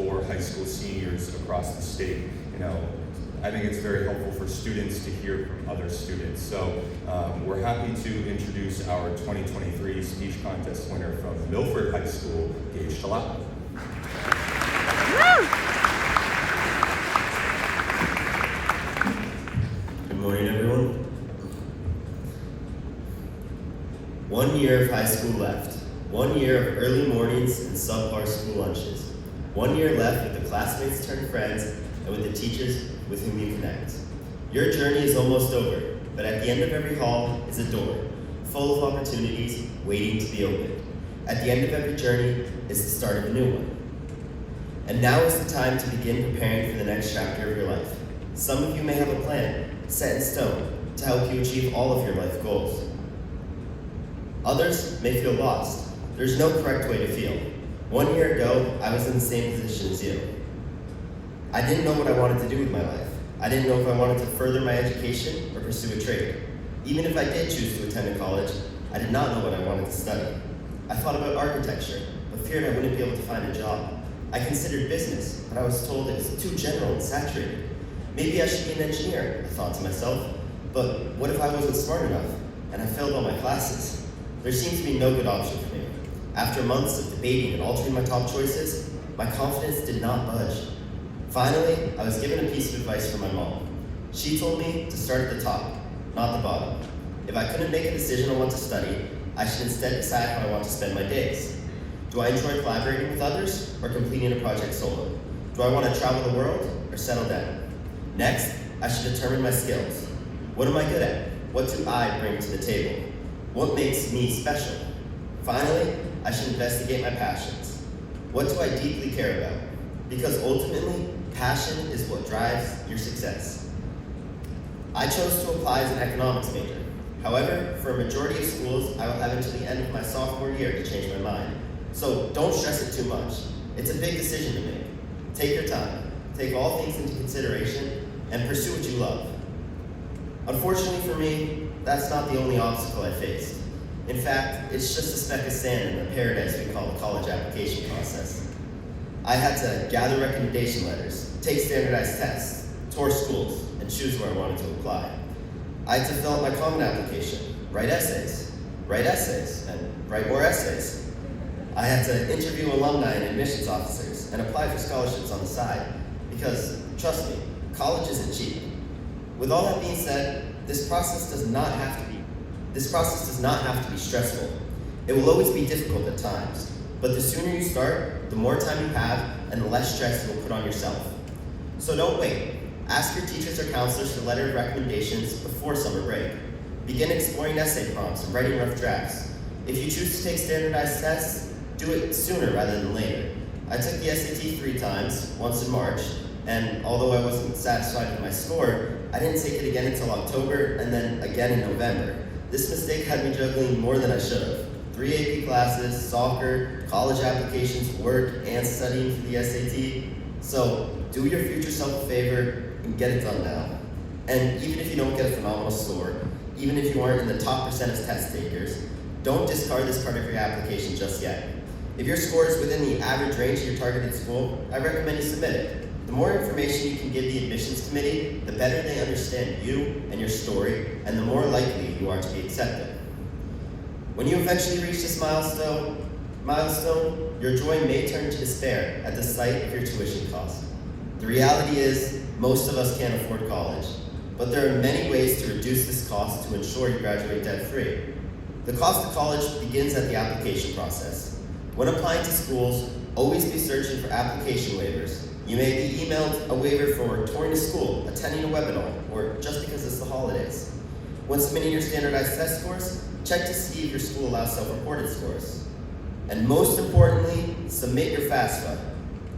for high school seniors across the state. I think it's very helpful for students to hear from other students. So we're happy to introduce our 2023 speech contest winner from Milford High School, Gage Tlapa. Good morning, everyone. 1 year of high school left. 1 year of early mornings and subpar school lunches. 1 year left with the classmates turned friends and with the teachers with whom you connect. Your journey is almost over, but at the end of every hall is a door, full of opportunities waiting to be opened. At the end of every journey is the start of a new one. And now is the time to begin preparing for the next chapter of your life. Some of you may have a plan, set in stone, to help you achieve all of your life goals. Others may feel lost. There's no correct way to feel. 1 year ago, I was in the same position as you. I didn't know what I wanted to do with my life. I didn't know if I wanted to further my education or pursue a trade. Even if I did choose to attend a college, I did not know what I wanted to study. I thought about architecture, but feared I wouldn't be able to find a job. I considered business, but I was told it was too general and saturated. Maybe I should be an engineer, I thought to myself, but what if I wasn't smart enough and I failed all my classes? There seemed to be no good option for me. After months of debating and altering my top choices, my confidence did not budge. Finally, I was given a piece of advice from my mom. She told me to start at the top, not the bottom. If I couldn't make a decision on what to study, I should instead decide how I want to spend my days. Do I enjoy collaborating with others or completing a project solo? Do I want to travel the world or settle down? Next, I should determine my skills. What am I good at? What do I bring to the table? What makes me special? Finally, I should investigate my passions. What do I deeply care about? Because ultimately, passion is what drives your success. I chose to apply as an economics major. However, for a majority of schools, I will have until the end of my sophomore year to change my mind. So don't stress it too much. It's a big decision to make. Take your time, take all things into consideration, and pursue what you love. Unfortunately for me, that's not the only obstacle I faced. In fact, it's just a speck of sand in the paradise we call the college application process. I had to gather recommendation letters, take standardized tests, tour schools, and choose where I wanted to apply. I had to fill out my common application, write essays, and write more essays. I had to interview alumni and admissions officers and apply for scholarships on the side because, trust me, college isn't cheap. With all that being said, this process does not have to be stressful. It will always be difficult at times, but the sooner you start, the more time you have and the less stress you will put on yourself. So don't wait. Ask your teachers or counselors for a letter of recommendations before summer break. Begin exploring essay prompts and writing rough drafts. If you choose to take standardized tests, do it sooner rather than later. I took the SAT 3 times, once in March, and although I wasn't satisfied with my score, I didn't take it again until October and then again in November. This mistake had me juggling more than I should have. 3 AP classes, soccer, college applications, work, and studying for the SAT. So do your future self a favor and get it done now. And even if you don't get a phenomenal score, even if you aren't in the top % of test takers, don't discard this part of your application just yet. If your score is within the average range of your targeted school, I recommend you submit it. The more information you can give the admissions committee, the better they understand you and your story, and the more likely you are to be accepted. When you eventually reach this milestone, your joy may turn to despair at the sight of your tuition cost. The reality is, most of us can't afford college, but there are many ways to reduce this cost to ensure you graduate debt-free. The cost of college begins at the application process. When applying to schools, always be searching for application waivers. You may be emailed a waiver for touring a school, attending a webinar, or just because it's the holidays. When submitting your standardized test scores, check to see if your school allows self-reported scores. And most importantly, submit your FAFSA.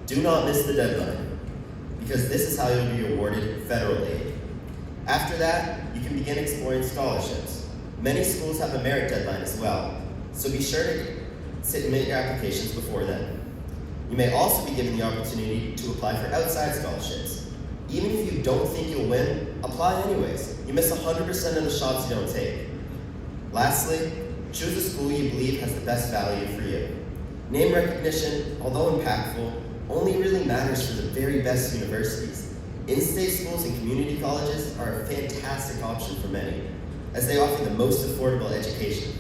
Do not miss the deadline, because this is how you'll be awarded federal aid. After that, you can begin exploring scholarships. Many schools have a merit deadline as well, so be sure to submit your applications before then. You may also be given the opportunity to apply for outside scholarships. Even if you don't think you'll win, apply anyways. You miss 100% of the shots you don't take. Lastly, choose a school you believe has the best value for you. Name recognition, although impactful, only really matters for the very best universities. In-state schools and community colleges are a fantastic option for many, as they offer the most affordable education.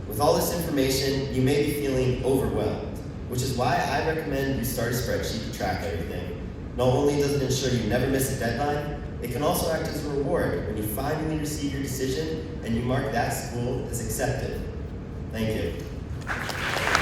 With all this information, you may be feeling overwhelmed, which is why I recommend you start a spreadsheet to track everything. Not only does it ensure you never miss a deadline, it can also act as a reward when you finally receive your decision and you mark that school as accepted. Thank you.